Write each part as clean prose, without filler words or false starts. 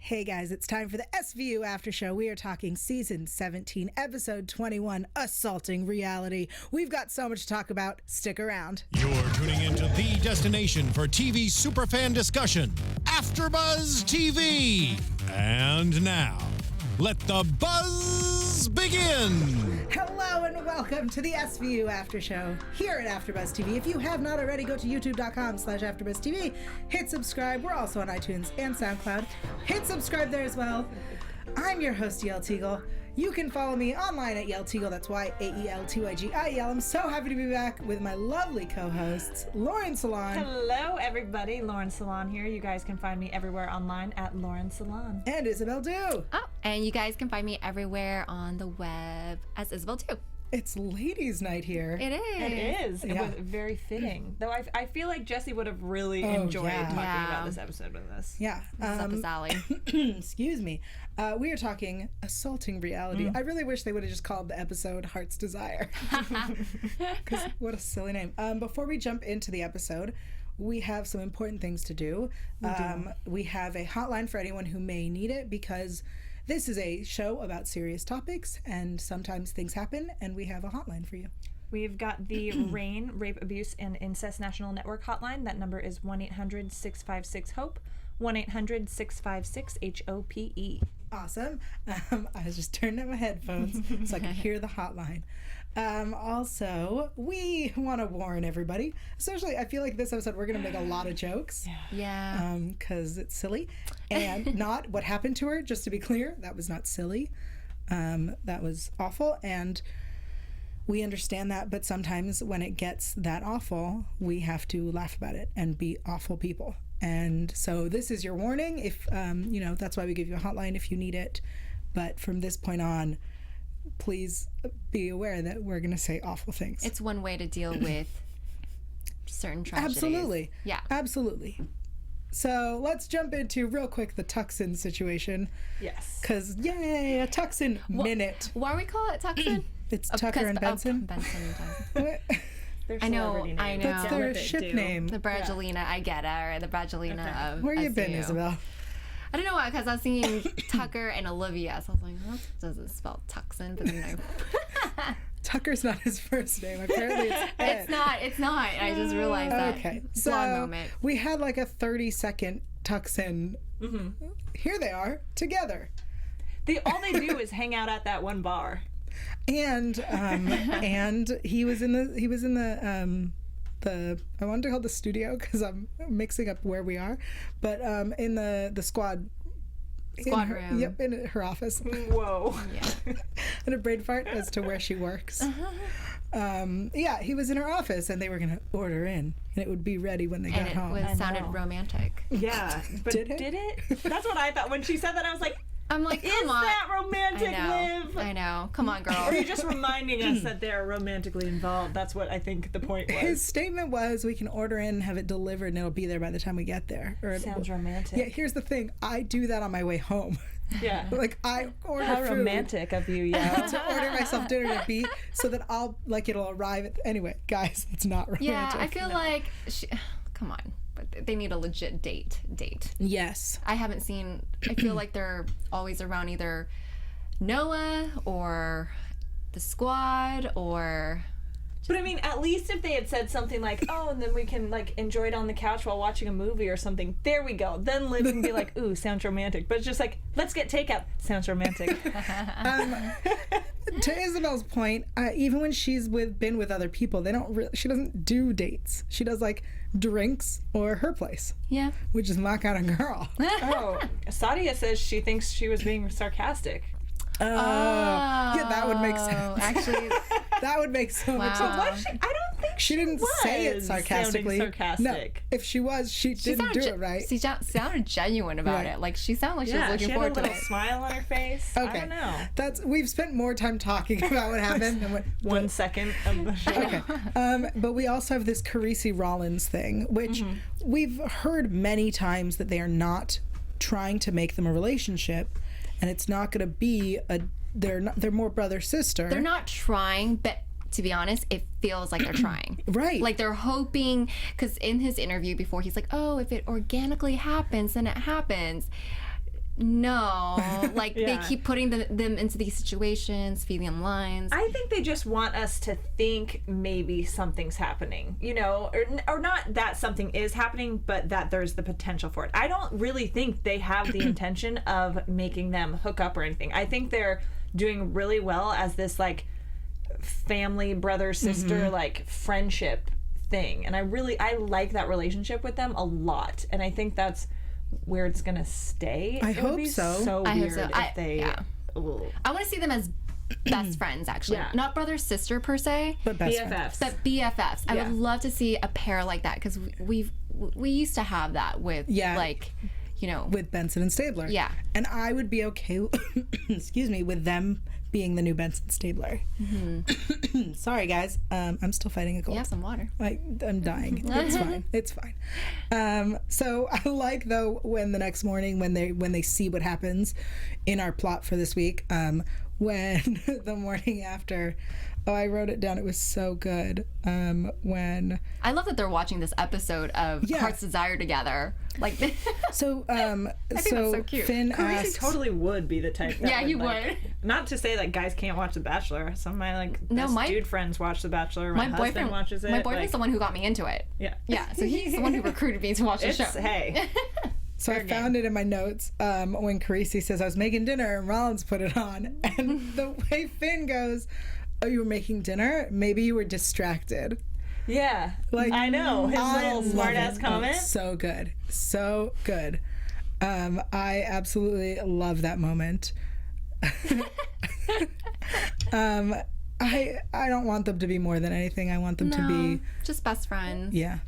Hey guys, it's time for the SVU After Show. We are talking Season 17, Episode 21, Assulting Reality. We've got so much to talk about. Stick around. You're tuning into the destination for TV superfan discussion, AFTERBUZZ TV. And now, let the buzz begin. Hello and welcome to the SVU After Show here at AfterBuzz TV. If you have not already, go to youtube.com/AfterBuzzTV. Hit subscribe. We're also on iTunes and SoundCloud. Hit subscribe there as well. I'm your host, Yael Tygiel. You can follow me online at Yael Tygiel. That's YAELTYGIEL. I'm so happy to be back with my lovely co-hosts, Lauren Salaun. Hello, everybody. Lauren Salaun here. You guys can find me everywhere online at Lauren Salaun. And Isabelle Do. Oh, and you guys can find me everywhere on the web as Isabelle Do. It's ladies' night here. It is. It is. Yeah. It was very fitting. Though I feel like Jesse would have really enjoyed talking about this episode with us. Yeah. This is up his alley. Excuse me. We are talking Assulting Reality. I really wish they would have just called the episode Heart's Desire. Because what a silly name. Before we jump into the episode, we have some important things to do. We have a hotline for anyone who may need it because this is a show about serious topics and sometimes things happen, and we have a hotline for you. We've got the RAIN, Rape, Abuse, and Incest National Network hotline. That number is 1-800-656-HOPE, 1-800-656-HOPE. Awesome. I was just turning up my headphones so I could hear the hotline. Also, we want to warn everybody, especially I feel like this episode we're going to make a lot of jokes. Yeah. Because it's silly. And not what happened to her, just to be clear, that was not silly. That was awful. And we understand that, but sometimes when it gets that awful, we have to laugh about it and be awful people. And so this is your warning. If, that's why we give you a hotline if you need it. But from this point on, please be aware that we're going to say awful things. It's one way to deal with certain tragedies. Absolutely. Yeah. Absolutely. So let's jump into real quick the Tuxin situation. Yes. Because, yay, a Tuxin minute. Why we call it Tuxin? It's Tucker and Benson. Benson and Tuxin. Their I know. celebrity names. That's Get their with it, ship too. name. The Bradgelina, I get it. Or the Bradgelina of Where you been, SVU. Isabelle? I don't know why, because I was thinking Tucker and Olivia. So I was like, well, does it spell Tuxin? But then Tucker's not his first name. Apparently it's Ed. It's not. I just realized that. Okay. Blonde So moment. we had like a 30-second Tuxin. Here they are together. All they do is hang out at that one bar. And and he was in the I wanted to call it the studio because I'm mixing up where we are, but in the squad room. Yep, in her office. Whoa. Yeah. And a brain fart as to where she works. Yeah, he was in her office and they were gonna order in and it would be ready when they got home. And it sounded romantic. Yeah. But Did it? That's what I thought. When she said that, I was like, I'm like, is come on. that romantic, Liv? I know. Come on, girl. Or are you just reminding us that they're romantically involved? That's what I think the point was. His statement was, we can order in and have it delivered and it'll be there by the time we get there. Sounds romantic. Yeah, here's the thing. I do that on my way home. Yeah. Like, I order How food romantic of you, yeah. to order myself dinner to be so that it'll arrive at... Anyway, guys, it's not romantic. Yeah, I feel like... come on. But they need a legit date. Yes. I haven't seen... I feel like they're always around either Noah or the squad or... But I mean, at least if they had said something like, oh, and then we can like enjoy it on the couch while watching a movie or something. There we go. Then Liv can be like, ooh, sounds romantic. But it's just like, let's get takeout. Sounds romantic. To Isabelle's point, even when she's been with other people, she doesn't do dates. She does like drinks or her place. Yeah. Which is my kind of girl. Oh, Sadia says she thinks she was being sarcastic. Yeah, that would make sense. Actually, that would make so much sense. But was she? I don't think She didn't say it sarcastically. Sarcastic. No, if she was, she didn't do it right. She sounded genuine about it. Like she sounded like she was looking forward to to it. it. Smile on her face. Okay, I don't know. We've spent more time talking about what happened than what 1 second of the show. Okay, but we also have this Carisi Rollins thing, which we've heard many times that they are not trying to make them a relationship, and it's not going to be they're more brother sister. They're not trying, but to be honest, it feels like they're trying. Right. Like they're hoping, because in his interview before, he's like, oh, if it organically happens, then it happens. No, like they Yeah. keep putting them into these situations, feeding them lines. I think they just want us to think maybe something's happening, you know, or not that something is happening, but that there's the potential for it. I don't really think they have the intention of making them hook up or anything. I think they're doing really well as this like family, brother, sister, like friendship thing. And I like that relationship with them a lot. And I think that's where it's gonna stay. I It would hope be so. So I hope weird so. if they. Yeah. Ooh. I want to see them as best friends, actually. Yeah. Not brother sister per se, But best friend. BFFs. but BFFs. I Yeah. would love to see a pair like that because we used to have that with like, you know, With Benson and Stabler. Yeah. And I would be okay, excuse me, with them being the new Benson Stabler. Sorry, guys. I'm still fighting a cold. you have some water. I'm dying. It's fine. It's fine. So I like though when the next morning when they see what happens in our plot for this week, when the morning after, I wrote it down. It was so good. When I love that they're watching this episode of Yeah. Heart's Desire together. Like, so that's so cute. Finn Carisi asks, totally would be the type that Yeah, he like, would. Not to say that guys can't watch The Bachelor. Some of my like best my- dude friends watch The Bachelor. My, husband watches it. My boyfriend's like, the one who got me into it. Yeah. Yeah, so he's the one who recruited me to watch the It's, show. hey. So I found it in my notes when Carisi says I was making dinner and Rollins put it on, and the way Finn goes, "Oh, you were making dinner? Maybe you were distracted." Yeah. Like, I know. His I little love smart it. ass comment. So good, so good. I absolutely love that moment. I don't want them to be more than anything. I want them to be, just best friends. yeah.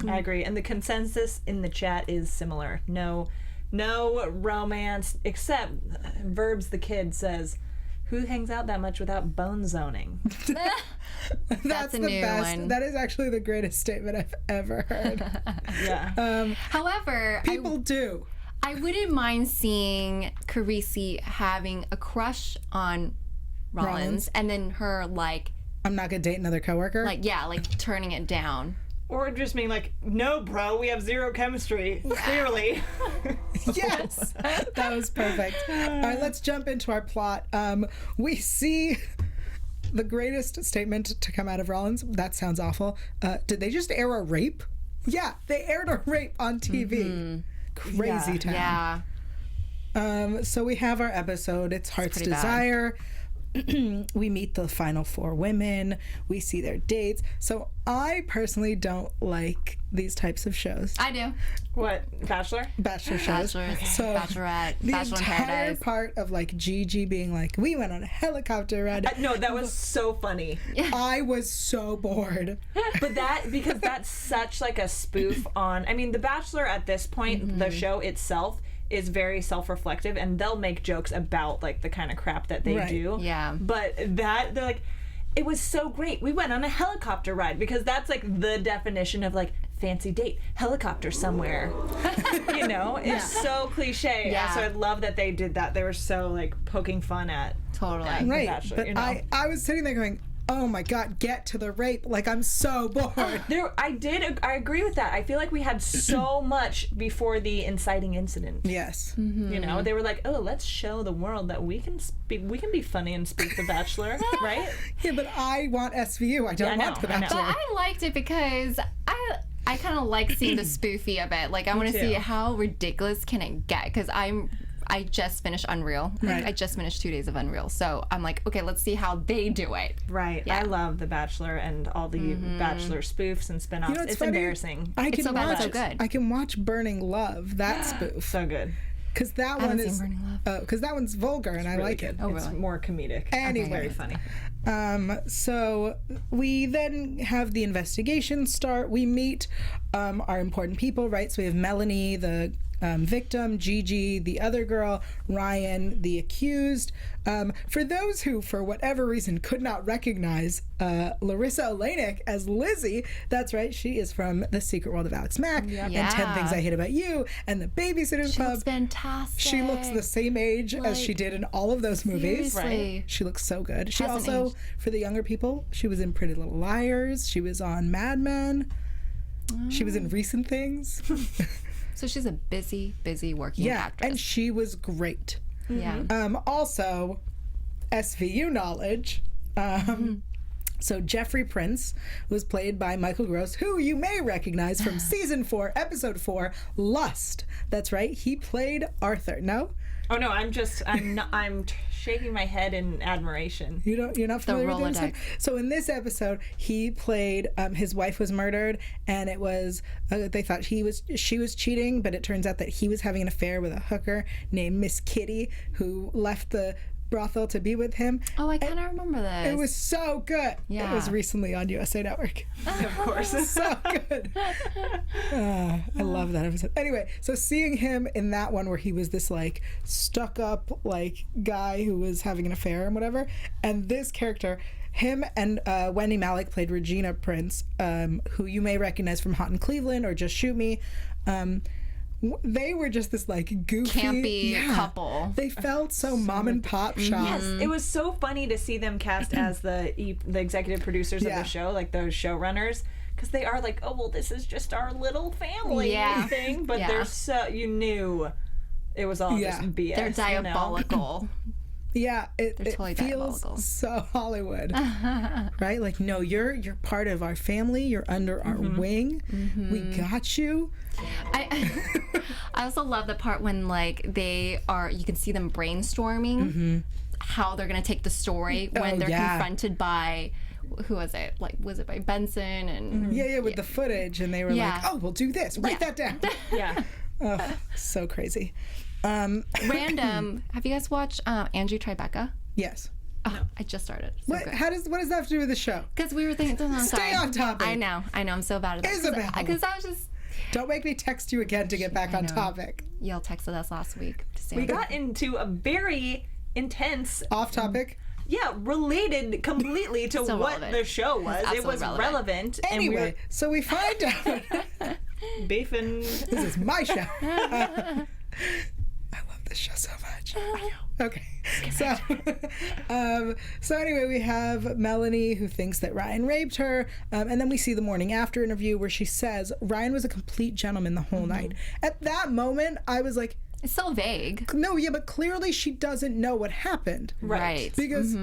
I agree. And the consensus in the chat is similar. No romance, except Verbs the kid says, "Who hangs out that much without bone zoning?" That's a the new best. one. That is actually the greatest statement I've ever heard. Yeah. However, People do. I wouldn't mind seeing Carisi having a crush on Rollins and then her like I'm not gonna date another coworker. turning it down. Or just being like, "No, bro, we have zero chemistry. Clearly." Yes, that was perfect. All right, let's jump into our plot. We see the greatest statement to come out of Rollins. That sounds awful. Did they just air a rape? Yeah, they aired a rape on TV. Crazy town. Yeah. So we have our episode. It's Heart's pretty bad. Desire. We meet the final 4 women. We see their dates. So I personally don't like these types of shows. I do. What, Bachelor? Bachelor shows. Bachelor, So Bachelorette, the Bachelor in entire Paradise. part of like Gigi being like, we went on a helicopter ride. No, that was so funny. I was so bored. But because that's such like a spoof on, I mean, The Bachelor at this point, the show itself is very self-reflective, and they'll make jokes about like the kind of crap that they Right. do. Yeah. But they're like, it was so great. We went on a helicopter ride, because that's like the definition of like fancy date, helicopter somewhere. You know, it's so cliche. Yeah. So I love that they did that. They were so like poking fun at Totally. Right. Bachelor, But you know. I was sitting there going, oh my God, get to the rape. Like, I'm so bored. I agree with that. I feel like we had so much before the inciting incident. Yes. You know, they were like, "Oh, let's show the world that we can be funny and speak The Bachelor," right? Yeah, but I want SVU. I don't Yeah, I want know, The I know. Bachelor. But I liked it because I kind of like seeing the spoofy of it. Like, I want to too. see how ridiculous can it get, because I just finished Unreal. Like, Right. I just finished 2 days of Unreal. So I'm like, okay, let's see how they do it. Right. Yeah. I love The Bachelor and all the Bachelor spoofs and spin-offs. You know what's It's funny? embarrassing. I can so bad, watch. so good. I can watch Burning Love. That spoof. So good. Because that haven't one seen is. Burning Love. Because that one's vulgar and I Really like good. it. It's really? more comedic. Anyway. Very funny. So we then have the investigation start. We meet our important people, right? So we have Melanie, the victim, Gigi, the other girl, Ryan, the accused. For those who, for whatever reason, could not recognize Larissa Olenek as Lizzie, that's right, she is from The Secret World of Alex Mack and 10 Yeah. Things I Hate About You and The Babysitter's She Club. looks fantastic. She looks the same age as she did in all of those movies. Seriously. She looks so good. She Hasn't also, aged. for the younger people, she was in Pretty Little Liars. She was on Mad Men. She was in Recent Things. So she's a busy working actress. And she was great. Yeah. Also, SVU knowledge. So Geoffrey Prince was played by Michael Gross, who you may recognize from season 4, episode 4, Lust. That's right. He played Arthur. No? Oh no, I'm shaking my head in admiration. You're not familiar with him? Rolodex. So in this episode, he played, his wife was murdered, and it was, they thought she was cheating, but it turns out that he was having an affair with a hooker named Miss Kitty, who left the brothel to be with him. Oh, I kind of remember this. It was so good. Yeah. It was recently on USA Network. Of course. So good. I love that episode. Anyway, so seeing him in that one where he was this like stuck up like guy who was having an affair and whatever, and this character, him and Wendy Malick played Regina Prince, who you may recognize from Hot in Cleveland or Just Shoot Me. They were just this like goofy, campy couple. They felt so mom and pop shop. Yes, it was so funny to see them cast as the executive producers of the show, like those showrunners, because they are like, oh well, this is just our little family thing, but they're so, you knew it was all just BS. They're diabolical. Yeah, it totally feels diabolical. so Hollywood, right? Like, no, you're part of our family. You're under our wing. We got you. I also love the part when like you can see them brainstorming how they're gonna take the story when they're confronted by, who was it? Like, was it by Benson and With the footage, and they were like, oh, we'll do this. Write that down. Oh, so crazy. Random. Have you guys watched Andrew Tribeca? Yes. Oh, I just started. So What does that have to do with the show? Because we were thinking. Stay on topic. I know. I'm so bad at that. Isabelle. Because I was just. Don't make me text you again to get back on topic. Y'all texted us last week. We got into a very intense Off topic. related completely to So relevant. The show was. It was absolutely relevant. Anyway, so we find out. Beefing. This is my show. I love this show so much. Okay. So anyway, we have Melanie who thinks that Ryan raped her. And then we see the morning after interview where she says Ryan was a complete gentleman the whole night. At that moment, I was like, It's so vague. no, but clearly she doesn't know what happened. Right. Because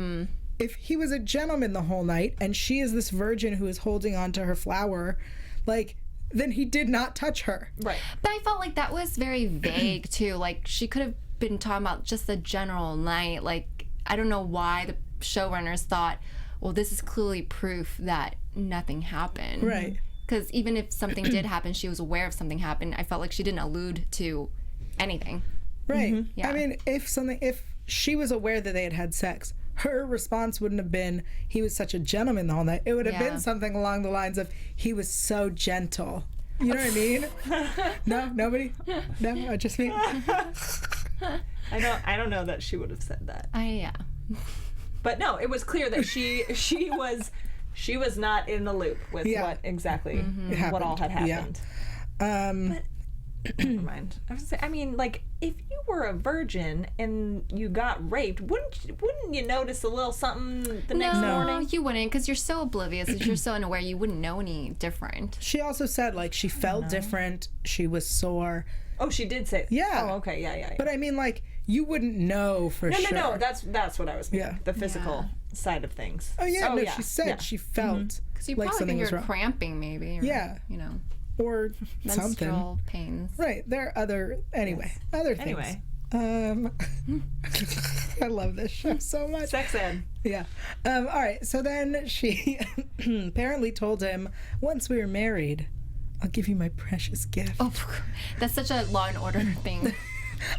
if he was a gentleman the whole night and she is this virgin who is holding on to her flower, like, then he did not touch her. Right. But I felt like that was very vague too. Like she could have been talking about just the general night. Like I don't know why the showrunners thought, well, this is clearly proof that nothing happened. Right. Because even if something did happen, she was aware of something happened. I felt like she didn't allude to anything. Right. Yeah. I mean, if she was aware that they had had sex, her response wouldn't have been, he was such a gentleman the whole night. It would have been something along the lines of, he was so gentle. You know what I mean? No? Nobody? No? Just me? I don't know that she would have said that. Yeah. But no, it was clear that she was not in the loop with what exactly what all had happened. But never mind. I mean, like, if you were a virgin and you got raped, wouldn't you notice a little something the next morning? No, you wouldn't, because you're so oblivious. You're so unaware. You wouldn't know any different. She also said, like, she felt different. She was sore. Oh, she did say. Yeah. Oh, okay. Yeah. But I mean, like, you wouldn't know for sure. No. That's what I was meaning. Yeah. The physical side of things. Oh, yeah. She said she felt Because you like probably something think was you're wrong. cramping, maybe. Or, you know. Or something. Menstrual pains. Right. There are other things. Anyway. I love this show so much. Sex ed. Yeah. All right. So then she apparently told him, once we were married, I'll give you my precious gift. Oh, that's such a Law and Order thing.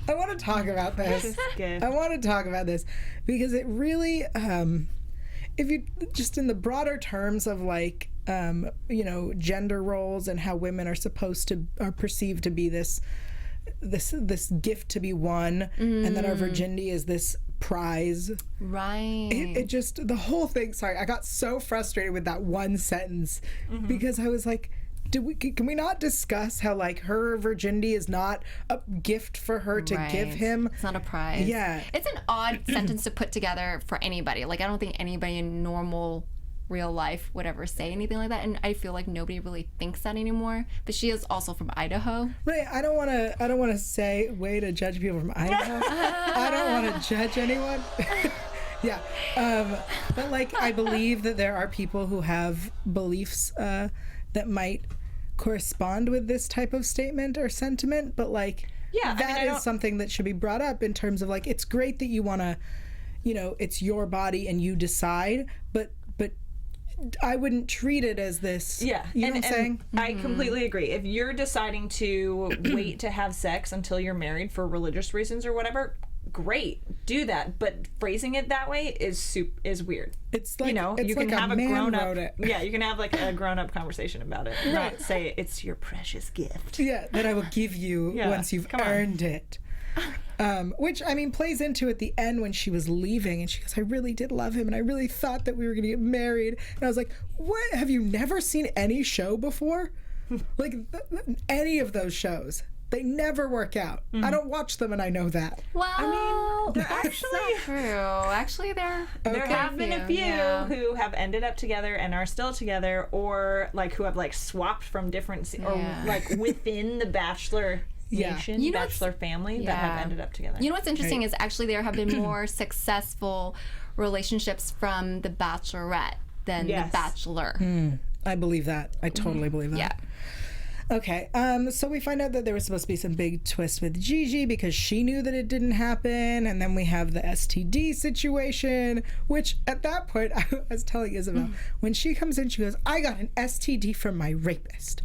I want to talk about this. gift. I want to talk about this because it really, if you just in the broader terms of like, gender roles and how women are perceived to be this gift to be won, and that our virginity is this prize. Right. It just, the whole thing, sorry, I got so frustrated with that one sentence because I was like, can we not discuss how like her virginity is not a gift for her to give him? It's not a prize. Yeah. It's an odd sentence to put together for anybody. Like I don't think anybody in normal real life would ever say anything like that, and I feel like nobody really thinks that anymore. But she is also from Idaho. Right. I don't want to say way to judge people from Idaho. I don't want to judge anyone. Yeah. But like, I believe that there are people who have beliefs that might correspond with this type of statement or sentiment, but like, yeah, that is something that should be brought up in terms of like, it's great that you want to, you know, it's your body and you decide, but I wouldn't treat it as this. Yeah. You know what I'm saying? I completely agree. If you're deciding to wait to have sex until you're married for religious reasons or whatever, great, do that. But phrasing it that way is weird. It's like, you know, it's you can like have a a man grown up. wrote it. Yeah, you can have like a grown up conversation about it. Not say it's your precious gift. Yeah, that I will give you once you've earned it. Which, I mean, plays into at the end when she was leaving and she goes, I really did love him and I really thought that we were going to get married. And I was like, what? Have you never seen any show before? Like, any of those shows. They never work out. I don't watch them and I know that. Well, I mean, they're that's actually not true. Actually, there have been a few who have ended up together and are still together, or like who have like swapped from different or like within the Bachelor nation, Bachelor family that have ended up together. You know what's interesting is actually there have been more successful relationships from the Bachelorette than the Bachelor. I believe that. I totally believe that. Yeah. Okay, so we find out that there was supposed to be some big twist with Gigi because she knew that it didn't happen, and then we have the STD situation, which at that point, I was telling Isabelle, when she comes in, she goes, I got an STD from my rapist.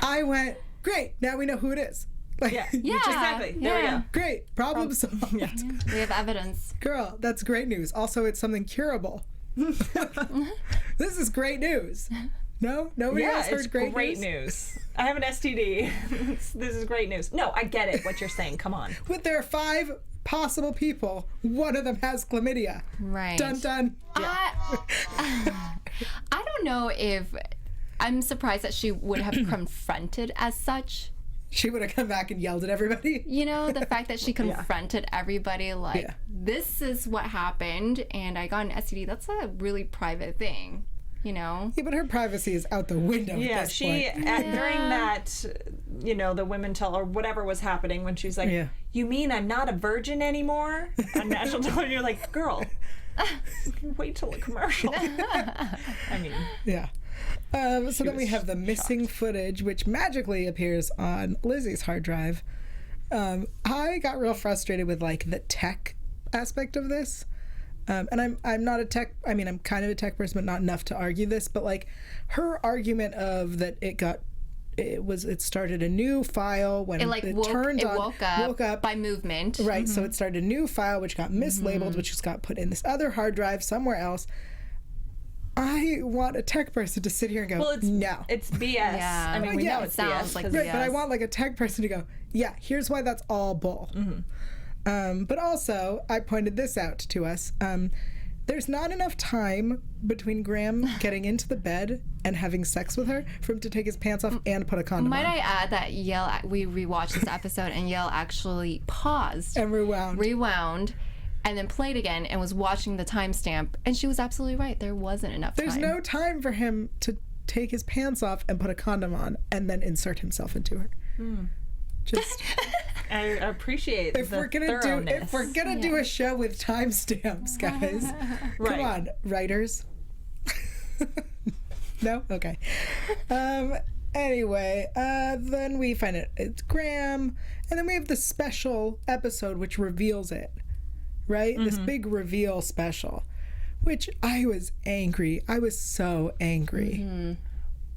I went, great, now we know who it is. Like, exactly. There we go. Great, problem solved. We have evidence. Girl, that's great news. Also, it's something curable. This is great news. No? Nobody else heard great news? I have an STD. This is great news. No, I get it, what you're saying. Come on. But there are 5 possible people. One of them has chlamydia. Right. Dun dun. I don't know if... I'm surprised that she would have confronted as such. She would have come back and yelled at everybody. You know, the fact that she confronted everybody like, this is what happened and I got an STD, that's a really private thing. You know? Yeah, but her privacy is out the window. Yeah, at this point. during that, you know, the women tell or whatever was happening when she's like, you mean I'm not a virgin anymore on national television? You're like, girl, wait till the commercial. I mean, so then we have the missing footage, which magically appears on Lizzie's hard drive. I got real frustrated with like the tech aspect of this. And I'm not a tech, I mean, I'm kind of a tech person, but not enough to argue this, but like her argument of that it started a new file when it woke up by movement. Right. So it started a new file, which got mislabeled, which just got put in this other hard drive somewhere else. I want a tech person to sit here and go, well, no. It's BS. Yeah. I mean, we know it sounds BS. like right, BS. but I want like a tech person to go, yeah, here's why that's all bull. But also, I pointed this out to us. There's not enough time between Graham getting into the bed and having sex with her for him to take his pants off and put a condom on. Might I add that Yael, we rewatched this episode and Yael actually paused. And rewound. And then played again and was watching the timestamp. And she was absolutely right. There wasn't enough time. There's no time for him to take his pants off and put a condom on and then insert himself into her. Just... I appreciate the thoroughness. If we're gonna do a show with timestamps, guys, come on, writers. No, okay. Anyway, then we find it's Graham, and then we have the special episode which reveals it, right? This big reveal special, which I was angry. I was so angry.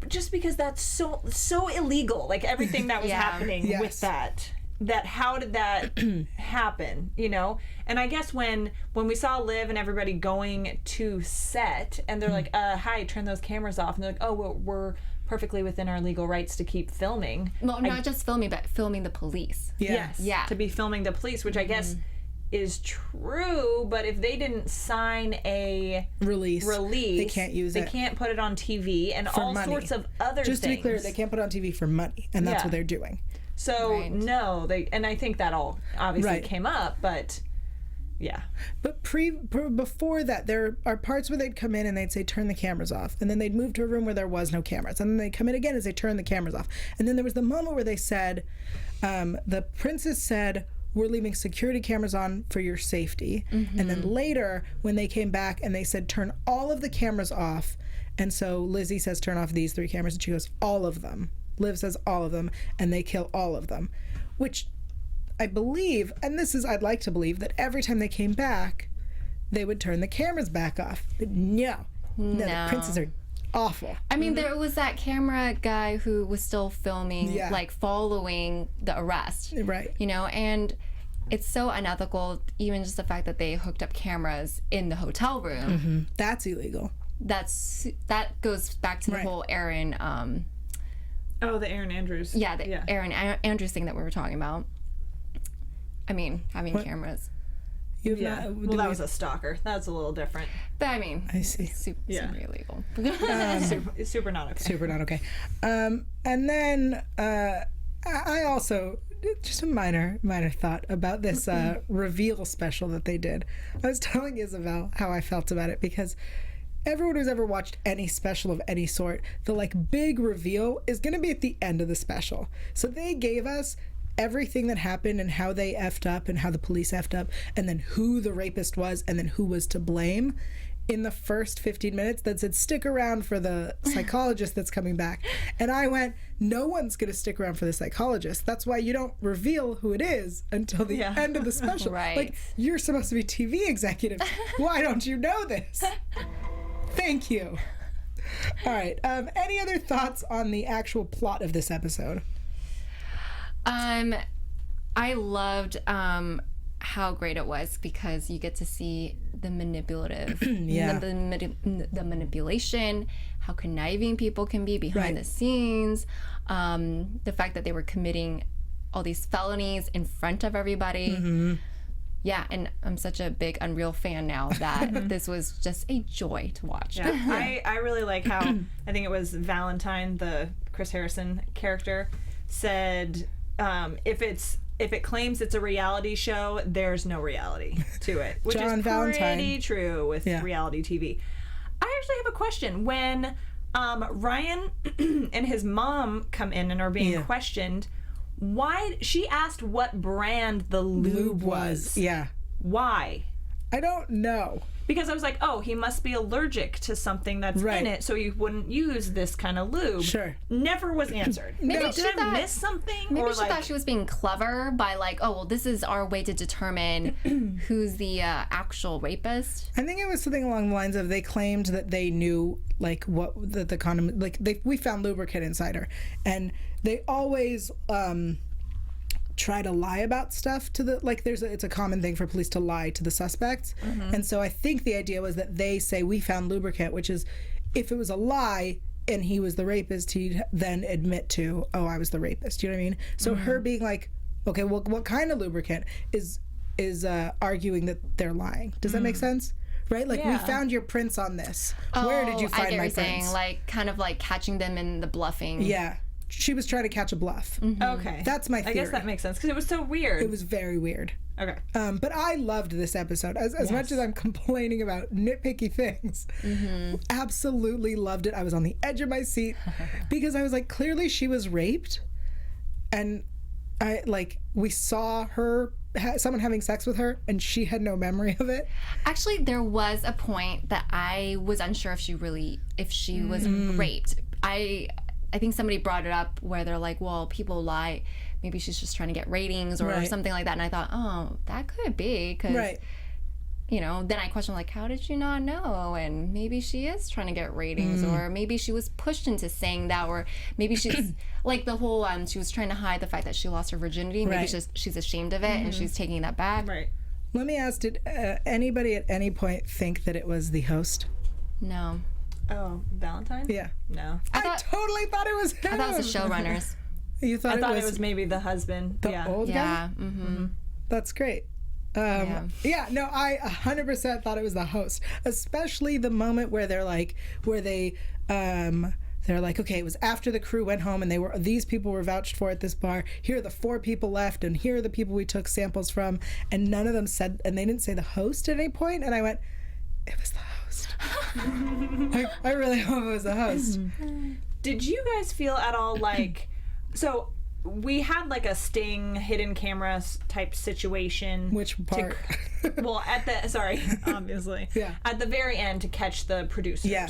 Just because that's so illegal, like everything that was happening with that how did that happen, you know? And I guess when we saw Liv and everybody going to set and they're like, hi, turn those cameras off, and they're like, oh, well, we're perfectly within our legal rights to keep filming. Well, not just filming, but filming the police. Yes. Yeah. To be filming the police, which I guess is true, but if they didn't sign a release, they can't use it. They can't put it on TV and all sorts of other things. Just to be clear, they can't put it on TV for money, and that's what they're doing. So no, and I think that all obviously came up, but Yeah. But before that, there are parts where they'd come in and they'd say, turn the cameras off. And then they'd move to a room where there was no cameras. And then they'd come in again and say, turn the cameras off. And then there was the moment where they said, the princess said, we're leaving security cameras on for your safety. And then later, when they came back and they said, turn all of the cameras off. And so Lizzie says, turn off these 3 cameras. And she goes, all of them. Liv says, all of them. And they kill all of them. Which I believe, and I'd like to believe, that every time they came back, they would turn the cameras back off. But no, the princes are awful. I mean, there was that camera guy who was still filming, like following the arrest. Right. You know, and it's so unethical, even just the fact that they hooked up cameras in the hotel room. That's illegal. That goes back to the whole Aaron. The Aaron Andrews. Yeah, the Aaron Andrews thing that we were talking about. I mean, having cameras. Well, that was a stalker. That's a little different. But I mean, I see. Super illegal. Super not okay. Super not okay. And then I also, just a minor thought about this reveal special that they did. I was telling Isabelle how I felt about it, because everyone who's ever watched any special of any sort, the big reveal is going to be at the end of the special. So they gave us everything that happened and how they effed up and how the police effed up, and then who the rapist was and then who was to blame in the first 15 minutes that said, stick around for the psychologist that's coming back. And I went, no one's going to stick around for the psychologist. That's why you don't reveal who it is until the end of the special. Right. You're supposed to be TV executive. Why don't you know this? Thank you. All right. Any other thoughts on the actual plot of this episode? I loved how great it was, because you get to see the manipulative, the manipulation, how conniving people can be behind the scenes, the fact that they were committing all these felonies in front of everybody. Yeah, and I'm such a big Unreal fan now that this was just a joy to watch. I really like how, I think it was Valentine, the Chris Harrison character, said, if it claims it's a reality show, there's no reality to it, which is pretty true with reality TV. I actually have a question. When Ryan and his mom come in and are being questioned, why she asked what brand the lube was. Yeah. Why? I don't know. Because I was like, oh, he must be allergic to something that's in it, so he wouldn't use this kind of lube. Sure. Never was answered. Maybe Did I miss something? Maybe or she thought she was being clever by this is our way to determine who's the actual rapist. I think it was something along the lines of, they claimed that they knew what the condom, we found lubricant inside her, and they always try to lie about stuff to the it's a common thing for police to lie to the suspects. And so I think the idea was that they say, we found lubricant, which is, if it was a lie and he was the rapist, he'd then admit to, oh, I was the rapist. You know what I mean? So her being like, okay, well, what kind of lubricant is arguing that they're lying. Does that make sense? Right? We found your prints on this. Where did you find my prints? I get what you're saying, kind of catching them in the bluffing. Yeah. She was trying to catch a bluff. Okay. That's my theory. I guess that makes sense, because it was so weird. It was very weird. Okay. But I loved this episode. As much as I'm complaining about nitpicky things, absolutely loved it. I was on the edge of my seat, because I was like, clearly she was raped, and we saw her, someone having sex with her, and she had no memory of it. Actually, there was a point that I was unsure if she was raped. I think somebody brought it up where they're like, well, people lie. Maybe she's just trying to get ratings or something like that. And I thought, oh, that could be. Cause, then I questioned, how did you not know? And maybe she is trying to get ratings, or maybe she was pushed into saying that, or maybe she's the whole, she was trying to hide the fact that she lost her virginity. Maybe she's ashamed of it and she's taking that back. Right. Let me ask, did anybody at any point think that it was the host? No. Oh, Valentine? Yeah. No. I totally thought it was him. I thought it was the showrunners. You thought it was maybe the husband. The old guy? Yeah. Mm-hmm. That's great. I 100% thought it was the host, especially the moment where they're where they they're like, okay, it was after the crew went home and these people were vouched for at this bar. Here are the 4 people left, and here are the people we took samples from. And none of them said, and they didn't say the host at any point. And I went, it was the host. Like, I really hope it was the host. Did you guys feel at all like, so we had like a Sting hidden camera type situation. Which part? Obviously. Yeah. At the very end to catch the producers. Yeah.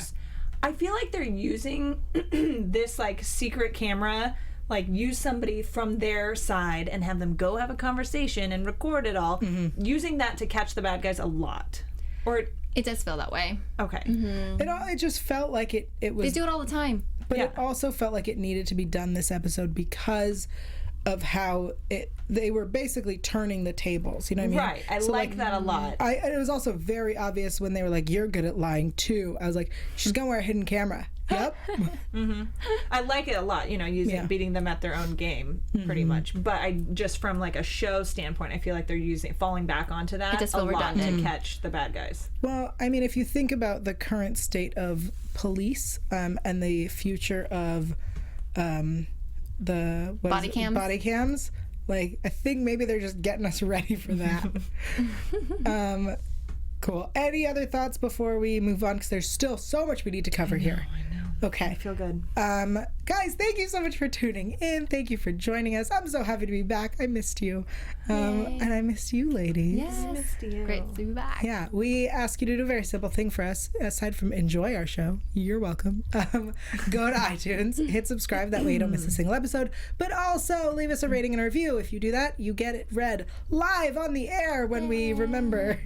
I feel like they're using this like secret camera, like use somebody from their side and have them go have a conversation and record it all, using that to catch the bad guys a lot. Or It does feel that way. okay. It just felt like it was. They do it all the time. But it also felt like it needed to be done this episode because of how they were basically turning the tables. You know what I mean? Right. I like that a lot. It was also very obvious when they were like, "You're good at lying too." I was like, "She's gonna wear a hidden camera." Yep. I like it a lot, beating them at their own game, pretty much. But I just from like a show standpoint, I feel like they're falling back onto that just a feel lot redundant. to catch the bad guys. Well, I mean, if you think about the current state of police and the future of the Body cams? like I think maybe they're just getting us ready for that. Cool. Any other thoughts before we move on? Because there's still so much we need to cover here. I know. Okay. I feel good. Guys, thank you so much for tuning in. Thank you for joining us. I'm so happy to be back. I missed you. And I missed you, ladies. Yes. Missed you. Great to be back. Yeah, we ask you to do a very simple thing for us. Aside from enjoy our show, you're welcome. Go to iTunes, hit subscribe. That way you don't miss a single episode. But also leave us a rating and a review. If you do that, you get it read live on the air when we remember.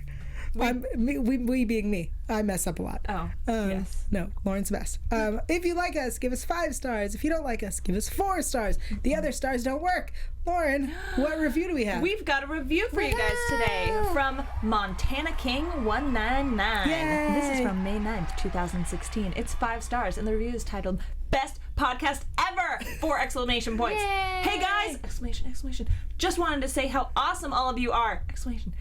We being me. I mess up a lot. Oh, yes. No, Lauren's the best. If you like us, give us 5 stars. If you don't like us, give us 4 stars. The other stars don't work. Lauren, what review do we have? We've got a review for you guys today from Montana King 199. Yay! This is from May 9th, 2016. It's 5 stars, and the review is titled "Best Podcast Ever!" 4 exclamation points. Yay! Hey guys! Exclamation, exclamation. Just wanted to say how awesome all of you are! Exclamation.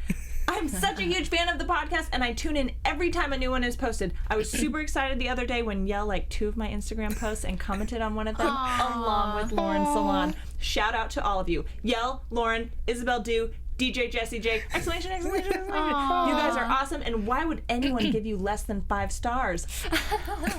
I'm such a huge fan of the podcast, and I tune in every time a new one is posted. I was super excited the other day when Yael liked 2 of my Instagram posts and commented on one of them, along with Lauren Salaun. Shout out to all of you. Yael, Lauren, Isabelle Du, DJ Jessie J, exclamation, exclamation, exclamation. You guys are awesome, and why would anyone give you less than 5 stars?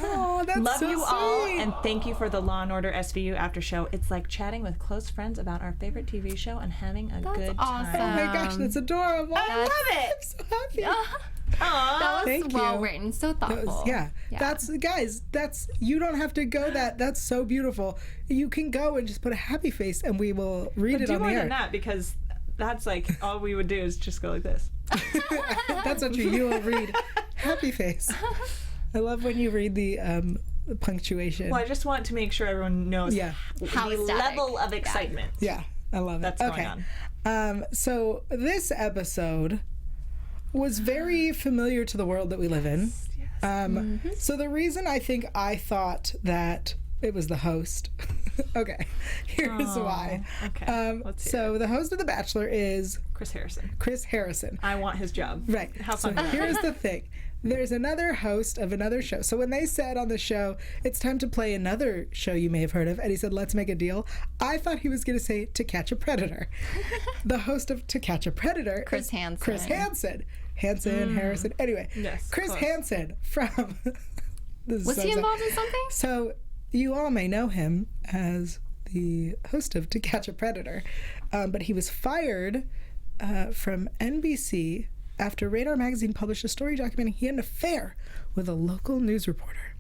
Oh, that's Love so you all, sweet. and thank you for the Law & Order SVU after show. It's like chatting with close friends about our favorite TV show and having a good awesome. time. Oh my gosh, that's adorable. I love it. I'm so happy. Aw. That was Thank well you. written, so thoughtful. That's guys, that's you don't have to go that's so beautiful. You can go and just put a happy face and we will read it Do on the more air. than that, because that's like all we would do is just go like this. That's what you will read. Happy face. I love when you read the punctuation. Well, I just want to make sure everyone knows How the ecstatic. level of excitement. Yeah, I love it. That's going on. So this episode was very familiar to the world that we live in. So the reason I think I thought that it was the host. Okay, here's why. Okay, let's hear so the host of The Bachelor is Chris Harrison. Chris Harrison. I want his job. Right. How So fun. here's the thing. There's another host of another show. So when they said on the show, it's time to play another show you may have heard of, and he said, let's make a deal, I thought he was going to say To Catch a Predator. The host of To Catch a Predator Chris is Hansen. Chris Hansen. Harrison. Anyway, Yes, Chris close. Hansen from... This is Was so he sad. involved in something? So you all may know him as the host of To Catch a Predator, but he was fired from NBC after Radar Magazine published a story documenting he had an affair with a local news reporter.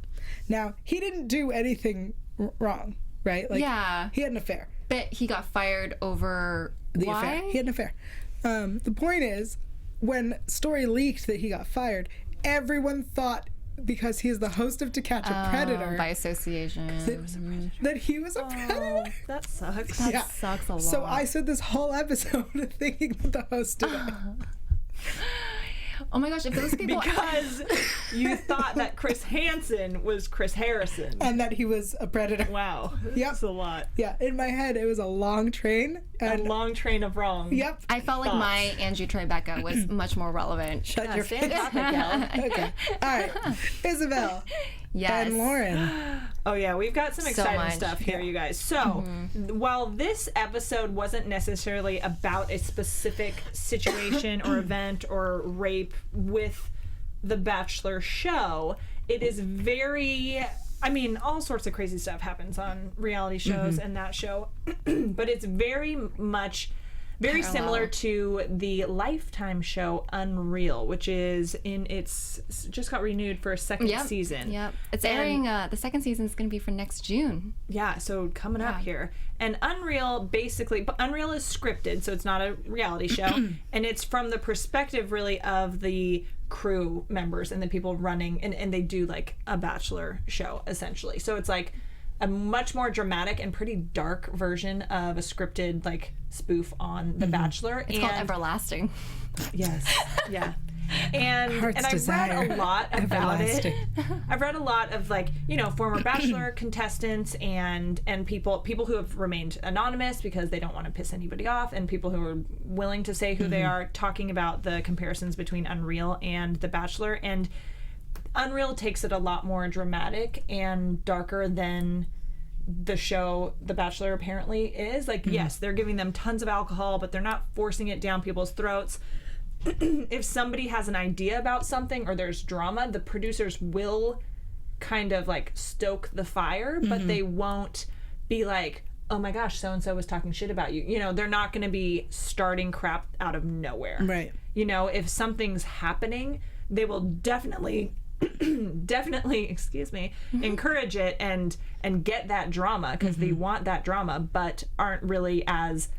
Now, he didn't do anything wrong, right? Like, Yeah. he had an affair. But he got fired over The why? affair. He had an affair. The point is, when story leaked that he got fired, everyone thought because he's the host of To Catch a Predator by association. that he was a predator. Oh, that sucks. That Yeah. sucks a lot. So I said this whole episode thinking that the host did it. Oh my gosh, if those people Because you thought that Chris Hansen was Chris Harrison. And that he was a predator. Wow. Yep. That's a lot. Yeah, in my head, it was a long train. A And long train of wrong. yep. I felt like my Andrew Tribeca was much more relevant. Shut your Stay on face. topic, Yael. Okay. All right. Isabelle, Yes. And Lauren. Oh yeah, we've got some exciting much. stuff here, you guys. So, while this episode wasn't necessarily about a specific situation or event or rape with the Bachelor show, it is very, I mean, all sorts of crazy stuff happens on reality shows and that show, but it's very much very Parallel. similar to the Lifetime show Unreal, which is just got renewed for a second season. Yep. It's airing, the second season is going to be for next June. Yeah, so coming up here. And Unreal but Unreal is scripted, so it's not a reality show. And it's from the perspective really of the crew members and the people running, and they do like a Bachelor show essentially. So it's like a much more dramatic and pretty dark version of a scripted like spoof on The Bachelor. It's called Everlasting. Yes. Yeah. And Heart's I've desire. read a lot about it. Everlasting. I've read a lot of like, former Bachelor contestants and people who have remained anonymous because they don't want to piss anybody off, and people who are willing to say who they are, talking about the comparisons between Unreal and The Bachelor. And Unreal takes it a lot more dramatic and darker than the show The Bachelor apparently is. Like, yes, they're giving them tons of alcohol, but they're not forcing it down people's throats. If somebody has an idea about something or there's drama, the producers will kind of like stoke the fire, but they won't be like, oh my gosh, so-and-so was talking shit about you. They're not going to be starting crap out of nowhere. Right. If something's happening, they will definitely encourage it and get that drama because they want that drama, but aren't really as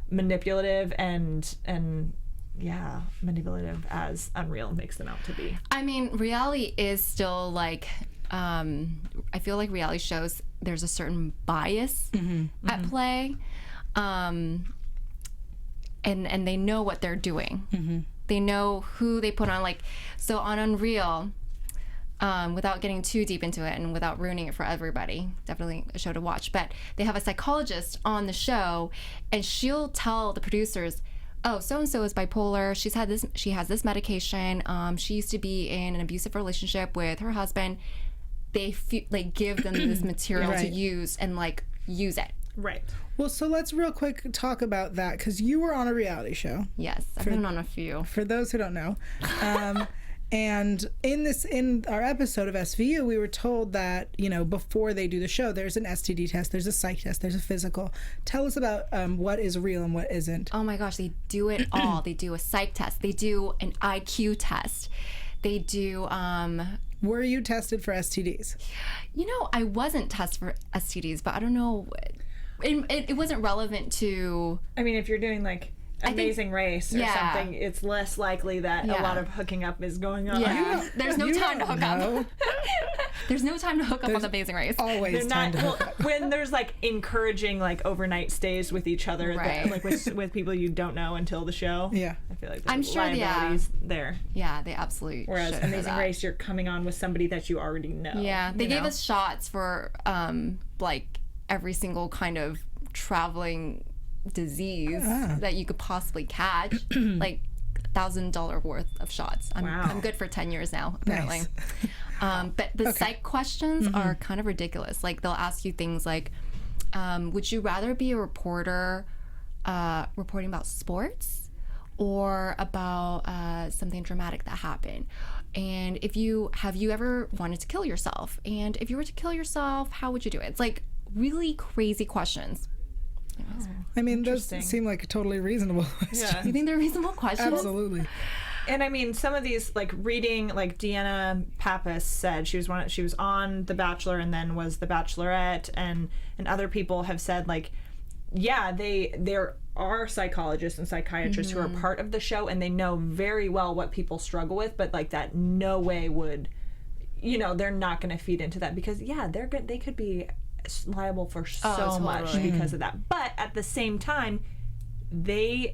manipulative and manipulative as Unreal makes them out to be. I mean, reality is still like, I feel like reality shows, there's a certain bias at play. And they know what they're doing. They know who they put on. Like, so on Unreal, without getting too deep into it and without ruining it for everybody, definitely a show to watch, but they have a psychologist on the show, and she'll tell the producers, oh, so-and-so is bipolar, she has this medication, she used to be in an abusive relationship with her husband. They give them this material to use and like use it. Right. Well, so let's real quick talk about that, because you were on a reality show. Yes, I've been on a few. For those who don't know. And in our episode of SVU, we were told that, before they do the show, there's an STD test, there's a psych test, there's a physical. Tell us about what is real and what isn't. Oh my gosh, they do it all. They do a psych test. They do an IQ test. They do... Were you tested for STDs? I wasn't tested for STDs, but I don't know. It wasn't relevant to... I mean, if you're doing like Amazing Race or something, it's less likely that a lot of hooking up is going on. Yeah. There's no time to hook up. There's no time to hook up on the Amazing Race. Always time to hook up. When there's like encouraging like overnight stays with each other, like with people you don't know until the show. Yeah. I feel like I'm there's sure liabilities there. Yeah, they absolutely Whereas should Amazing Race, you're coming on with somebody that you already know. Yeah, they gave us shots for like every single kind of traveling disease that you could possibly catch, like $1,000 worth of shots. I'm good for 10 years now, apparently. Nice. But the psych questions are kind of ridiculous. Like, they'll ask you things like, would you rather be a reporter reporting about sports or about something dramatic that happened? And have you ever wanted to kill yourself? And if you were to kill yourself, how would you do it? It's like really crazy questions. I mean, those seem like totally reasonable questions. Yeah. You think they're reasonable questions? Absolutely. And I mean, some of these, like reading, like Deanna Pappas said, she was on The Bachelor and then was The Bachelorette, and other people have said, like, yeah, there are psychologists and psychiatrists who are part of the show, and they know very well what people struggle with, but like that no way would, they're not going to feed into that because they could be liable for so much because of that. But at the same time, they're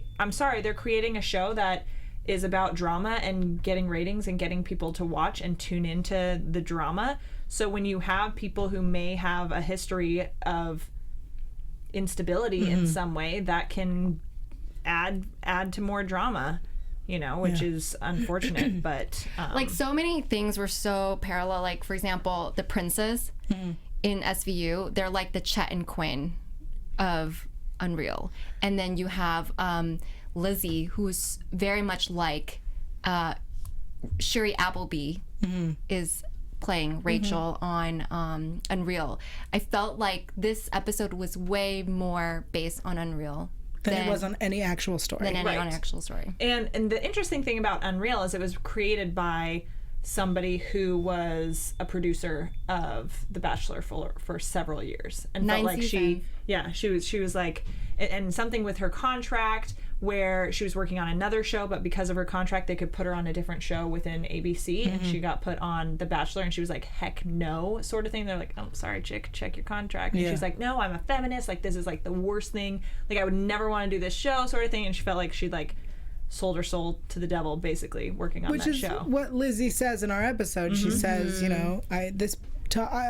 creating a show that is about drama and getting ratings and getting people to watch and tune into the drama. So when you have people who may have a history of instability in some way, that can add to more drama. you know, which is unfortunate. But like so many things were so parallel. Like for example, the princes in SVU, they're like the Chet and Quinn of Unreal, and then you have Lizzie, who's very much like Sherry Appleby is playing Rachel on Unreal. I felt like this episode was way more based on Unreal than it was on any actual story. Than any on actual story. And the interesting thing about Unreal is it was created by somebody who was a producer of The Bachelor for several years, and felt like she was like, and something with her contract where she was working on another show, but because of her contract they could put her on a different show within ABC, and she got put on The Bachelor, and she was like, heck no, sort of thing. They're like, oh, sorry chick, check your contract. And she's like, no, I'm a feminist, like this is like the worst thing, like I would never want to do this show, sort of thing. And she felt like she'd like sold her soul to the devil, basically, working on that show. Which is what Lizzie says in our episode. She says, you know, I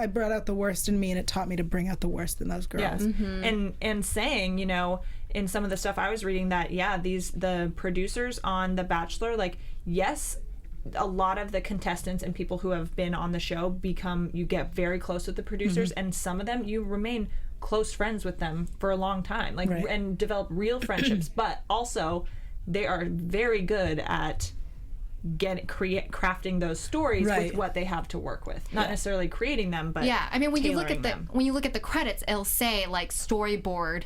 brought out the worst in me, and it taught me to bring out the worst in those girls. Yes. And saying, you know, in some of the stuff I was reading that, the producers on The Bachelor, like, yes, a lot of the contestants and people who have been on the show you get very close with the producers, and some of them you remain close friends with them for a long time, like, and develop real friendships, but also they are very good at crafting those stories with what they have to work with, not necessarily creating them, but I mean, when you look at the credits, it'll say like storyboard,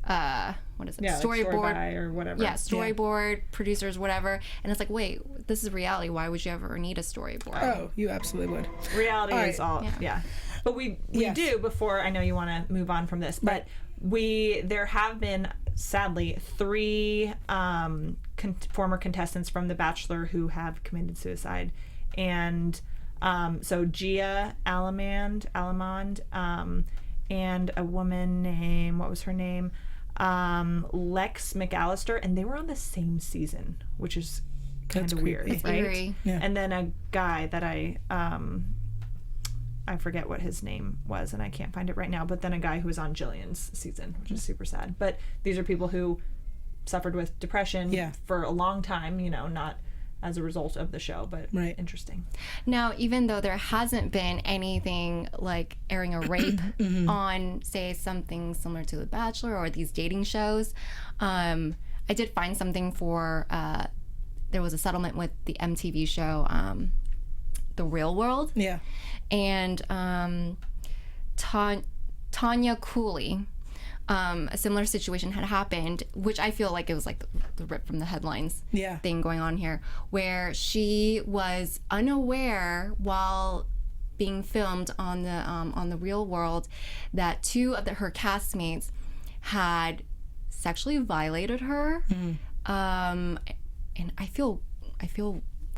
what is it? Storyboard or whatever. Storyboard, producers, whatever. And it's like, wait, this is reality. Why would you ever need a storyboard? Oh, you absolutely would. Reality is all, But we do, before, I know you want to move on from this, but there have been, sadly, 3 former contestants from The Bachelor who have committed suicide. And so Gia Alamand, and a woman named, what was her name? Lex McAllister, and they were on the same season, which is kind of weird, it's right? eerie. Yeah. And then a guy that I forget what his name was, and I can't find it right now, but then a guy who was on Jillian's season, which is super sad. But these are people who suffered with depression for a long time, you know, not as a result of the show, but interesting. Now, even though there hasn't been anything like airing a rape on, say, something similar to The Bachelor or these dating shows, I did find something for, there was a settlement with the MTV show, The Real World. Yeah. And Tanya Cooley, a similar situation had happened, which I feel like it was like the rip from the headlines thing going on here, where she was unaware while being filmed on the Real World that 2 of her castmates had sexually violated her, and I feel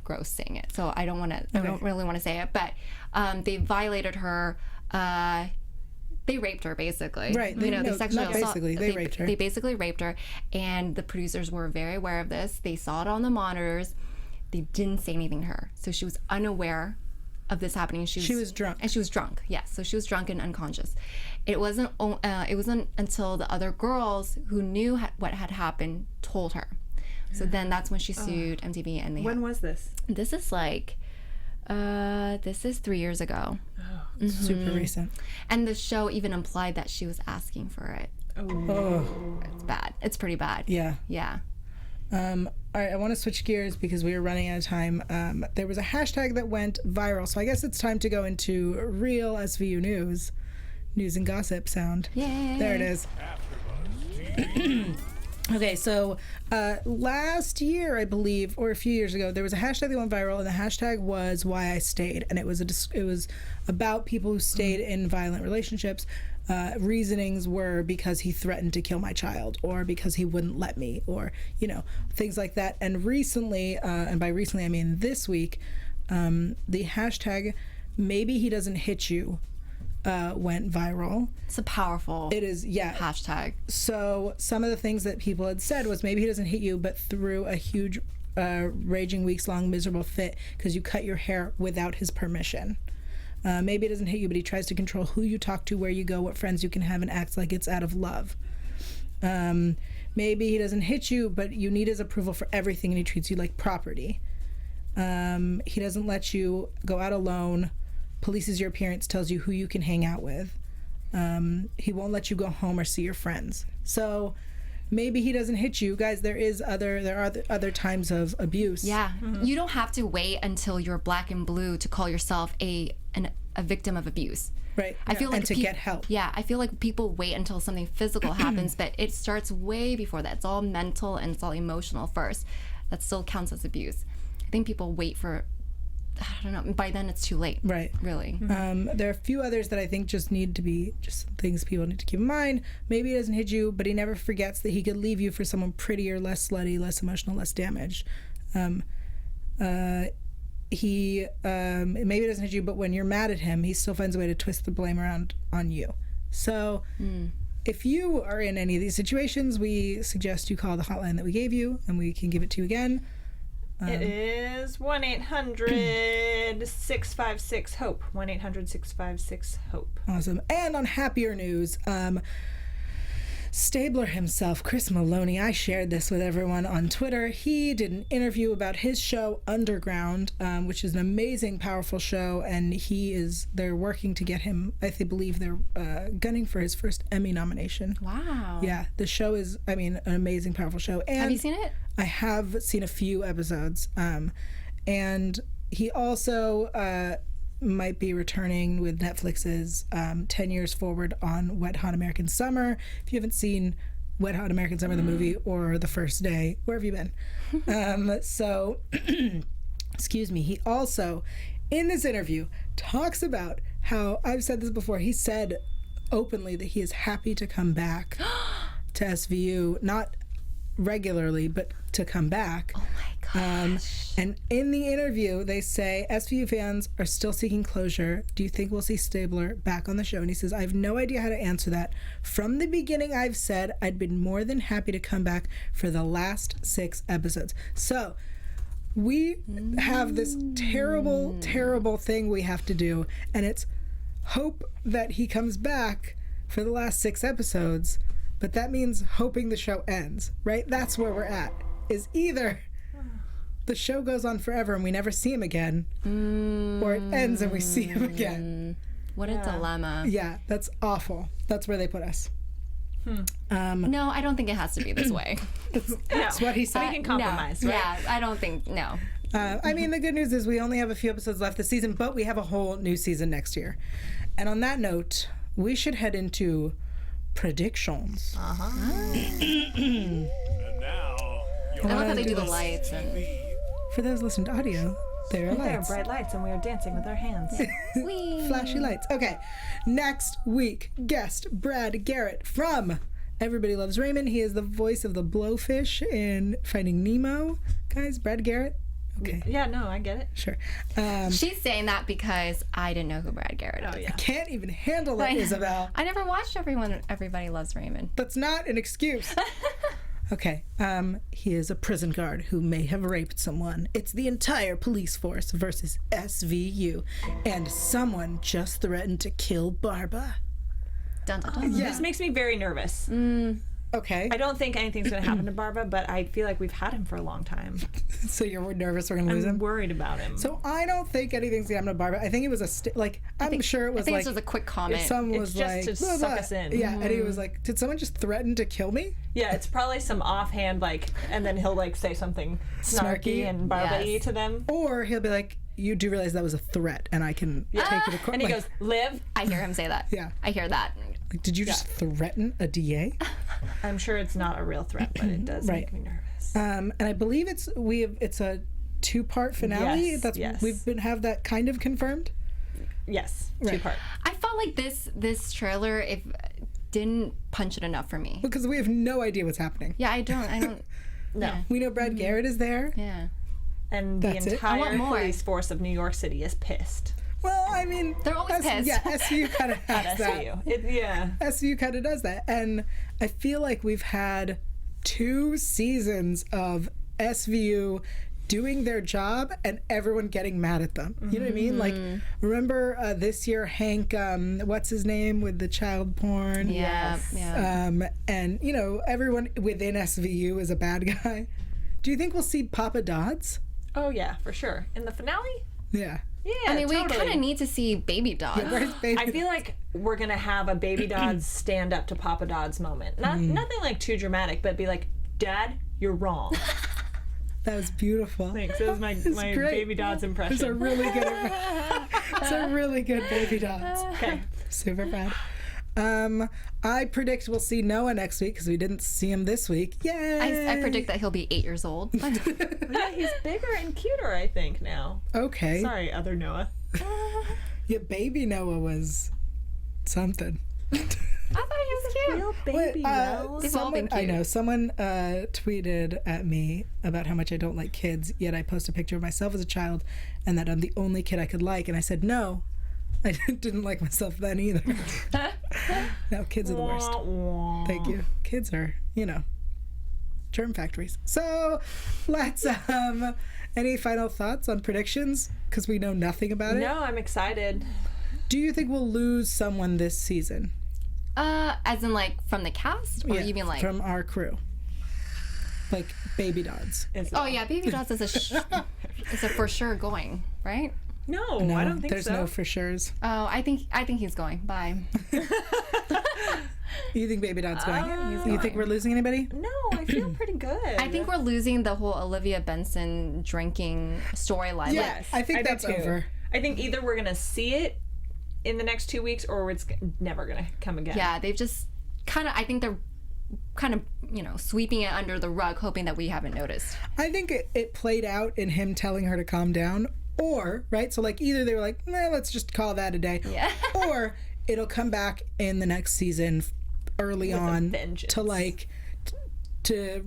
gross saying it, so I don't really want to say it, but they violated her. They raped her, basically. Right. They raped her. They basically raped her, and the producers were very aware of this. They saw it on the monitors. They didn't say anything to her, so she was unaware of this happening. She was drunk. And she was drunk. Yes. So she was drunk and unconscious. It wasn't until the other girls who knew what had happened told her. So then that's when she sued MTV. And when was this? This is like, this is 3 years ago. Oh, super recent. And the show even implied that she was asking for it. Oh. It's bad. It's pretty bad. Yeah. Yeah. All right, I want to switch gears because we are running out of time. There was a hashtag that went viral, so I guess it's time to go into real SVU news and gossip sound. Yay. There it is. Okay, so last year, I believe, or a few years ago, there was a hashtag that went viral, and the hashtag was "Why I Stayed," and it was about people who stayed in violent relationships. Reasonings were because he threatened to kill my child, or because he wouldn't let me, or things like that. And recently, and by recently I mean this week, the hashtag "Maybe He Doesn't Hit You" went viral. It's a powerful hashtag. So some of the things that people had said was, maybe he doesn't hit you, but threw a huge raging weeks-long miserable fit because you cut your hair without his permission. Maybe it doesn't hit you, but he tries to control who you talk to, where you go, what friends you can have, and acts like it's out of love. Maybe he doesn't hit you, but you need his approval for everything and he treats you like property. He doesn't let you go out alone, polices your appearance, tells you who you can hang out with. He won't let you go home or see your friends. So maybe he doesn't hit you. Guys, there are other times of abuse. Yeah. You don't have to wait until you're black and blue to call yourself a victim of abuse. Right. I feel like and to get help. Yeah, I feel like people wait until something physical happens, but it starts way before that. It's all mental and it's all emotional first. That still counts as abuse. I think people wait for, I don't know, by then it's too late. Right. Really. There are a few others that I think just need to be just things people need to keep in mind. Maybe he doesn't hit you, but he never forgets that he could leave you for someone prettier, less slutty, less emotional, less damaged. He maybe doesn't hit you, but when you're mad at him, he still finds a way to twist the blame around on you. So if you are in any of these situations, we suggest you call the hotline that we gave you, and we can give it to you again. It is 1-800-656-HOPE. 1-800-656-HOPE. Awesome. And on happier news, Stabler himself, Chris Maloney, I shared this with everyone on Twitter. He did an interview about his show Underground, which is an amazing, powerful show, and they're working to get him, I believe they're gunning for his first Emmy nomination. Wow. Yeah, the show is, an amazing, powerful show. And Have you seen it? I have seen a few episodes. And he also might be returning with Netflix's 10 Years Forward on Wet Hot American Summer. If you haven't seen Wet Hot American Summer, the movie, or The First Day, where have you been? Excuse me, he also, in this interview, talks about how, I've said this before, he said openly that he is happy to come back to SVU, not regularly, but to come back. Oh my gosh. And in the interview, they say, SVU fans are still seeking closure. Do you think we'll see Stabler back on the show? And he says, I have no idea how to answer that. From the beginning, I've said I'd been more than happy to come back for the last 6 episodes. So we have this terrible, terrible thing we have to do. And it's hope that he comes back for the last 6 episodes. But that means hoping the show ends, right? That's where we're at, is either the show goes on forever and we never see him again, or it ends and we see him again. What a dilemma. Yeah, that's awful. That's where they put us. No, I don't think it has to be this way. That's what he said. We can compromise, no. right? Yeah, I don't think, no. The good news is we only have a few episodes left this season, but we have a whole new season next year. And on that note, we should head into predictions. And now, I love how they do the lights. And For those listening to audio, there are There are lights. bright lights, and we are dancing with our hands. Flashy lights. Okay, next week, guest Brad Garrett from Everybody Loves Raymond. He is the voice of the blowfish in Finding Nemo. Guys, Brad Garrett. Okay. Yeah, no, I get it. Sure. she's saying that because I didn't know who Brad Garrett is. Oh, yeah. Can't even handle that, Isabelle. I never watched Everybody Loves Raymond. That's not an excuse. Okay. He is a prison guard who may have raped someone. It's the entire police force versus SVU. And someone just threatened to kill Barbara. Dun, dun, dun. Yeah. This makes me very nervous. Okay. I don't think anything's going to happen to Barbara, but I feel like we've had him for a long time. So you're nervous we're going to lose I'm him? worried about him. So I don't think anything's going to happen to Barbara. I think it was I'm sure it was I think like... this was a quick comment. If someone was It's just like... to blah, suck blah. us in. Yeah, and he was like, did someone just threaten to kill me? Yeah, it's probably some offhand, and then he'll, say something snarky and Barbara-y Yes. to them. Or he'll be like, you do realize that was a threat and I can take you to court. And he goes, live. I hear him say that. Yeah. I hear that. Like, did you just threaten a DA? I'm sure it's not a real threat, but it does Right. make me nervous. And I believe it's a 2-part finale. Yes, We've have that kind of confirmed. Yes, Right. 2-part. I felt like this trailer didn't punch it enough for me. Because we have no idea what's happening. Yeah, I don't. No. Yeah. We know Brad Garrett is there. Yeah. And That's the it? I want entire more. police force of New York City is pissed Well, I mean... They're always pissed. Yeah, SVU kind of at has that. SVU. Yeah. SVU kind of does that. And I feel like we've had 2 seasons of SVU doing their job and everyone getting mad at them. You know what I mean? Like, remember this year, Hank, what's his name, with the child porn? Yeah. And, you know, everyone within SVU is a bad guy. Do you think we'll see Papa Dodds? Oh, yeah, for sure. In the finale? Yeah. Yeah, I mean, totally. we kind of need to see Baby Dodds. Yeah, where's Baby I feel like we're gonna have a Baby Dodds stand up to Papa Dodds moment. Nothing like too dramatic, but be like, Dad, you're wrong. That was beautiful. Thanks. That was my great. Baby Dodds impression. It's a really good it's a really good Baby Dodds. Okay. Super bad. I predict we'll see Noah next week because we didn't see him this week. Yay! I predict that he'll be 8 years old. Yeah, he's bigger and cuter, I think, now. Okay. Sorry, other Noah. Yeah, baby Noah was something. I thought he was cute. Real baby Wells. They've all been I cute. know. Someone tweeted at me about how much I don't like kids, yet I post a picture of myself as a child and that I'm the only kid I could like. And I said, no, I didn't like myself then either. No, kids are the worst. Thank you. Kids are, you know, germ factories. So let's, any final thoughts on predictions? Because we know nothing about it. No, I'm excited. Do you think we'll lose someone this season? As in, like, from the cast? Or you mean, like... From our crew. Like, Baby Dodds. Oh, yeah, Baby Dodds is a for sure going, right? No, I don't think there's so. no for sures. Oh, I think he's going. Bye. You think Baby Dodds going? he's You think going. we're losing anybody? No, I feel pretty good. I think we're losing the whole Olivia Benson drinking storyline. Yeah, Yes, I think do that's too. over. I think either we're gonna see it in the next 2 weeks, or it's never gonna come again. Yeah, they've just kind of, I think they're kind of, you know, sweeping it under the rug, hoping that we haven't noticed. I think it played out in him telling her to calm down, or, right? So, like, either they were like, nah, let's just call that a day. Yeah. Or it'll come back in the next season early With a on vengeance. to, like, to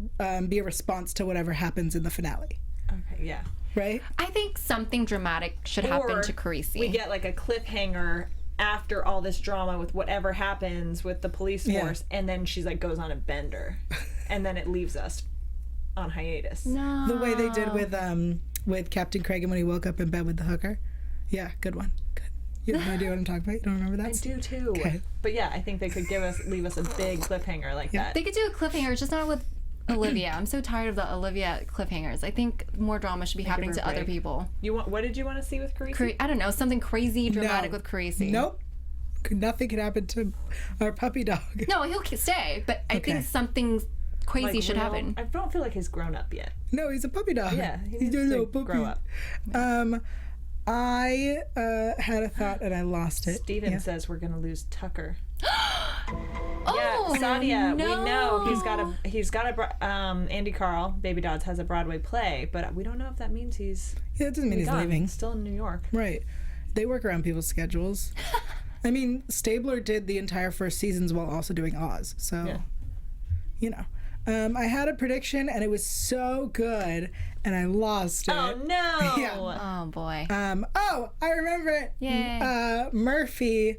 be a response to whatever happens in the finale, Okay, yeah. right? I think something dramatic should happen Or to Carisi. we get like a cliffhanger after all this drama with whatever happens with the police Yeah. force, and then she's like goes on a bender, and then it leaves us on hiatus. No. The way they did with Captain Craig when he woke up in bed with the hooker. Yeah, good one. Good. You have no idea what I'm talking about? You don't remember that? I do too. Okay. But yeah, I think they could leave us a big cliffhanger like that. They could do a cliffhanger, just not with Olivia. I'm so tired of the Olivia cliffhangers. I think more drama should be happening her to a other break. people. What did you want to see with Carisi? I don't know, something crazy dramatic No. with Carisi. Nope. Nothing can happen to our puppy dog. No, he'll stay, but I Okay. think something crazy Like should real- happen. I don't feel like he's grown up yet. No, he's a puppy dog. Yeah, he he's needs a to little puppy. grow up. I had a thought and I lost it. Steven Yeah. says we're gonna lose Tucker. Oh, Sadia, no. we know he's got a Andy Carl, Baby Dodds has a Broadway play, but we don't know if that means he's Yeah, that doesn't mean he's gone. leaving. Still in New York. Right. They work around people's schedules. I mean, Stabler did the entire first seasons while also doing Oz. So, Yeah. you know. I had a prediction and it was so good and I lost it. Oh no! Yeah. Oh boy. I remember it. Yay. Murphy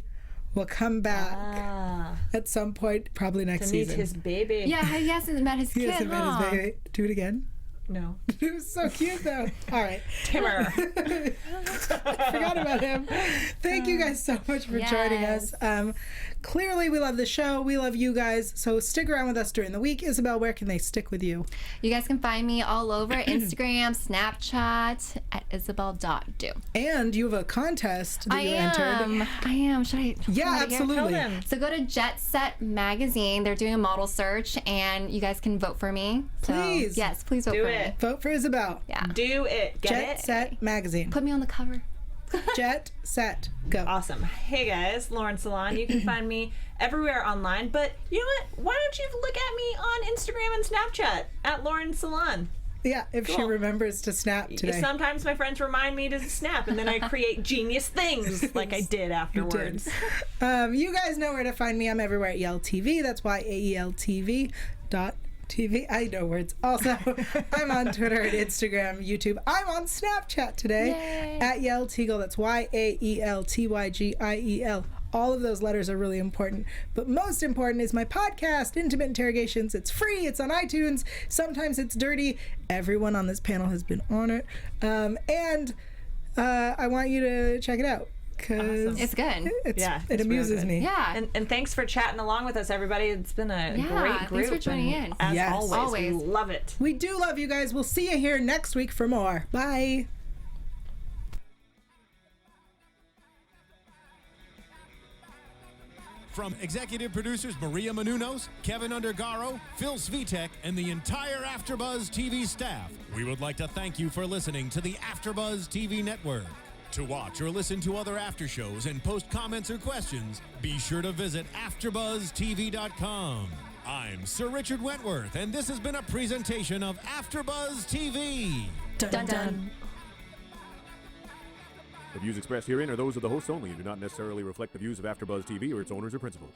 will come back Ah, at some point, probably next to meet season. his baby. Yeah, he hasn't met his He kid, hasn't met huh? his baby. Do it again. No. It was so cute though. All right. Timmer. Forgot about him. Thank you guys so much for joining us. Clearly, we love the show. We love you guys. So stick around with us during the week. Isabelle, where can they stick with you? You guys can find me all over Instagram, Snapchat at isabelle.do. And you have a contest that you entered. I am. Should I? Yeah, promote it here? Tell absolutely. them. So go to Jet Set Magazine. They're doing a model search, and you guys can vote for me. So, Please. yes, please vote Do for it. me. Vote for Isabelle. Yeah. Do it. Get Jet it? Set Magazine. Put me on the cover. Jet Set Go. Awesome. Hey guys, Lauren Salaun. You can find me everywhere online, but you know what? Why don't you look at me on Instagram and Snapchat at Lauren Salaun? Yeah, if she Cool. remembers to snap today. Sometimes my friends remind me to snap, and then I create genius things like I did afterwards. You guys know where to find me. I'm everywhere at Yael TV. That's why AELTV.TV. I know words. Also, I'm on Twitter and Instagram, YouTube. I'm on Snapchat today Yay. at Yael Tygiel. That's YAELTYGIEL. All of those letters are really important. But most important is my podcast, Intimate Interrogations. It's free. It's on iTunes. Sometimes it's dirty. Everyone on this panel has been on it. And I want you to check it out. Awesome. It's good. It amuses me. Yeah. And thanks for chatting along with us, everybody. It's been a great group. Thanks for tuning in. As always, we love it. We do love you guys. We'll see you here next week for more. Bye. From executive producers Maria Menounos, Kevin Undergaro, Phil Svitek, and the entire AfterBuzz TV staff, we would like to thank you for listening to the AfterBuzz TV network. To watch or listen to other after shows and post comments or questions, be sure to visit AfterBuzzTV.com. I'm Sir Richard Wentworth, and this has been a presentation of AfterBuzz TV. Dun, dun, dun. The views expressed herein are those of the hosts only and do not necessarily reflect the views of AfterBuzz TV or its owners or principals.